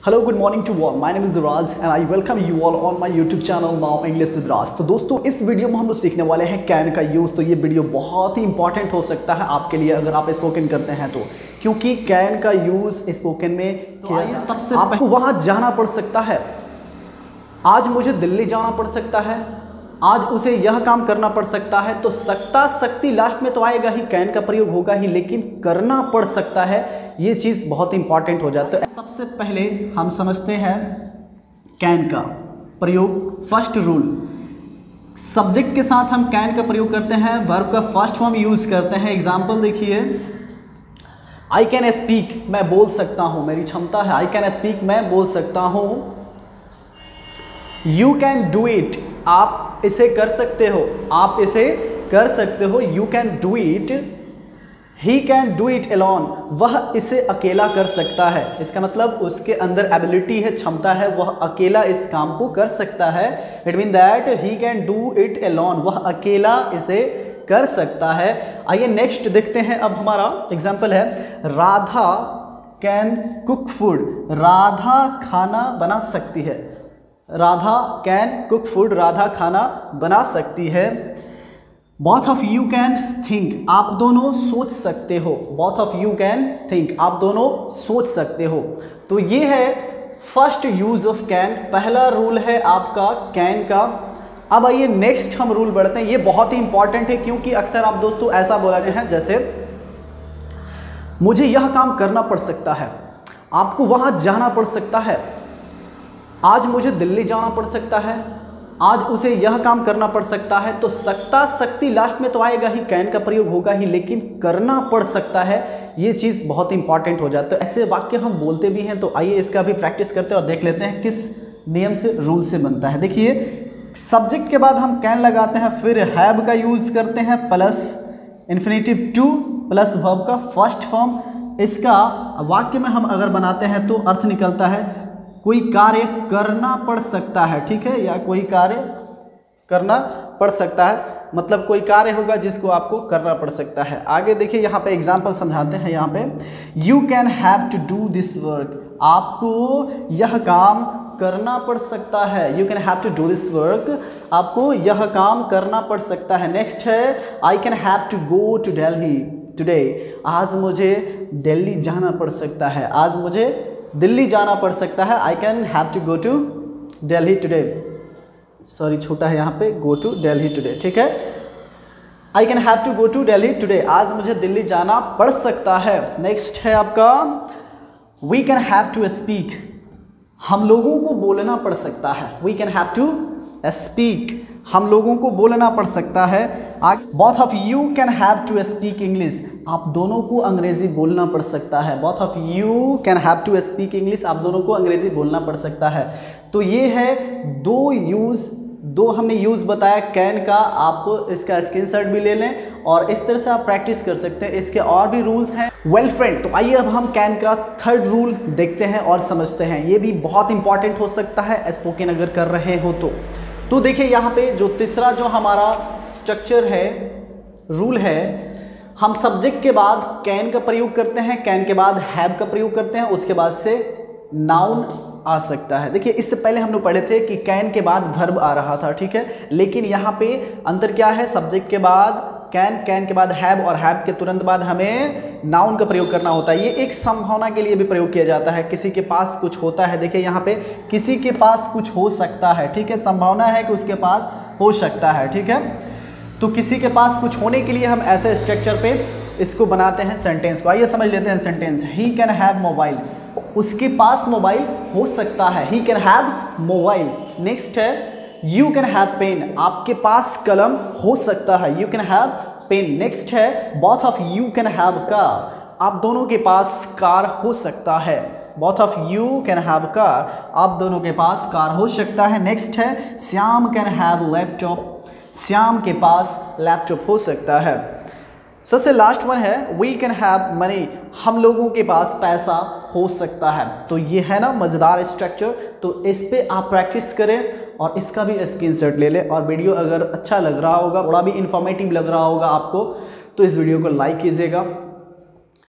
Hello good morning to all, my name is Raj and I welcome you all on my YouTube channel now English with Raj. तो दोस्तों इस video में हम लोग सीखने वाले हैं कैन का यूज़। तो ये वीडियो बहुत ही इंपॉर्टेंट हो सकता है आपके लिए अगर आप स्पोकन करते हैं तो, क्योंकि कैन का यूज़ स्पोकन में किया सबसे आपको वहाँ जाना पड़ सकता है। आज मुझे दिल्ली जाना पड़ सकता है, आज उसे यह काम करना पड़ सकता है। तो सकता शक्ति लास्ट में तो आएगा ही, कैन का प्रयोग होगा ही, लेकिन करना पड़ सकता है, ये चीज़ बहुत इंपॉर्टेंट हो जाता है। सबसे पहले हम समझते हैं कैन का प्रयोग। फर्स्ट रूल, सब्जेक्ट के साथ हम कैन का प्रयोग करते हैं, वर्ब का फर्स्ट फॉर्म यूज़ करते हैं। एग्जाम्पल देखिए, आई कैन स्पीक, मैं बोल सकता हूँ, मेरी क्षमता है। आई कैन स्पीक, मैं बोल सकता हूँ। यू कैन डू इट, आप इसे कर सकते हो, आप इसे कर सकते हो। You can do it. He can do it alone, वह इसे अकेला कर सकता है। इसका मतलब उसके अंदर एबिलिटी है, क्षमता है, वह अकेला इस काम को कर सकता है। It mean that he can do it alone, वह अकेला इसे कर सकता है। आइए नेक्स्ट देखते हैं। अब हमारा एग्जाम्पल है, Radha can cook food, Radha खाना बना सकती है। Radha can cook food, Radha खाना बना सकती है। Both of you can think, आप दोनों सोच सकते हो। Both of you can think, आप दोनों सोच सकते हो। तो ये है फर्स्ट यूज ऑफ कैन, पहला रूल है आपका कैन का। अब आइए नेक्स्ट हम रूल बढ़ते हैं। ये बहुत ही इंपॉर्टेंट है, क्योंकि अक्सर आप दोस्तों ऐसा बोला गया है, जैसे मुझे यह काम करना पड़ सकता है, आपको वहां जाना पड़ सकता है। आज मुझे दिल्ली जाना पड़ सकता है, आज उसे यह काम करना पड़ सकता है। तो सकता शक्ति लास्ट में तो आएगा ही, कैन का प्रयोग होगा ही, लेकिन करना पड़ सकता है, ये चीज़ बहुत इंपॉर्टेंट हो जाता है। ऐसे वाक्य हम बोलते भी हैं, तो आइए इसका भी प्रैक्टिस करते हैं और देख लेते हैं किस नियम से, रूल से बनता है। देखिए, सब्जेक्ट के बाद हम कैन लगाते हैं, फिर हैव का यूज़ करते हैं, plus infinitive two plus verb का फर्स्ट फॉर्म। इसका वाक्य में हम अगर बनाते हैं तो अर्थ निकलता है कोई कार्य करना पड़ सकता है, ठीक है, या कोई कार्य करना पड़ सकता है, मतलब कोई कार्य होगा जिसको आपको करना पड़ सकता है। आगे देखिए, यहाँ पे एग्जाम्पल समझाते हैं। यहाँ पे you can have to do this work, आपको यह काम करना पड़ सकता है। You can have to do this work, आपको यह काम करना पड़ सकता है। नेक्स्ट है, I can have to go to Delhi today, आज मुझे दिल्ली जाना पड़ सकता है, आज मुझे दिल्ली जाना पड़ सकता है। I can have to go to Delhi today, sorry छोटा है यहाँ पे, गो टू दिल्ली टुडे, ठीक है। I can have to go to Delhi today, आज मुझे दिल्ली जाना पड़ सकता है। नेक्स्ट है आपका, we can have to speak, हम लोगों को बोलना पड़ सकता है। We can have to speak, हम लोगों को बोलना पड़ सकता है। Both of you can have to speak English, आप दोनों को अंग्रेजी बोलना पड़ सकता है। Both of you can have to speak English, आप दोनों को अंग्रेजी बोलना पड़ सकता है। तो ये है दो हमने यूज़ बताया कैन का, आप इसका स्क्रीनशॉट भी ले लें और इस तरह से आप प्रैक्टिस कर सकते हैं। इसके और भी रूल्स हैं। वेल फ्रेंड, तो आइए अब हम कैन का थर्ड रूल देखते हैं और समझते हैं। ये भी बहुत इंपॉर्टेंट हो सकता है स्पोकन अगर कर रहे हो तो देखिए, यहाँ पे जो तीसरा जो हमारा स्ट्रक्चर है, रूल है, हम सब्जेक्ट के बाद कैन का प्रयोग करते हैं, कैन के बाद हैव का प्रयोग करते हैं, उसके बाद से नाउन आ सकता है। देखिए, इससे पहले हम लोग पढ़े थे कि कैन के बाद वर्ब आ रहा था, ठीक है, लेकिन यहाँ पे अंतर क्या है, सब्जेक्ट के बाद कैन, कैन के बाद हैव और हैव के तुरंत बाद हमें नाउन का प्रयोग करना होता है। ये एक संभावना के लिए भी प्रयोग किया जाता है, किसी के पास कुछ होता है। देखिए यहाँ पे किसी के पास कुछ हो सकता है, ठीक है, संभावना है कि उसके पास हो सकता है, ठीक है। तो किसी के पास कुछ होने के लिए हम ऐसे स्ट्रक्चर पे इसको बनाते हैं सेंटेंस को। आइए समझ लेते हैं sentence. He can have mobile, उसके पास मोबाइल हो सकता है। He can have mobile. Next है, यू कैन हैव पेन, आपके पास कलम हो सकता है। You can have pen. Next है, both of you can have car, आप दोनों के पास कार हो सकता है। Both of you can have car, आप दोनों के पास कार हो सकता है। नेक्स्ट है, Shyam can have laptop, Shyam के पास लैपटॉप हो सकता है। सबसे लास्ट वन है, वी कैन हैव मनी, हम लोगों के पास पैसा हो सकता है। तो ये है ना मज़ेदार स्ट्रक्चर, तो इस पे आप प्रैक्टिस करें और इसका भी स्क्रीनशॉट ले लें। और वीडियो अगर अच्छा लग रहा होगा, थोड़ा भी इंफॉर्मेटिव लग रहा होगा आपको, तो इस वीडियो को लाइक कीजिएगा।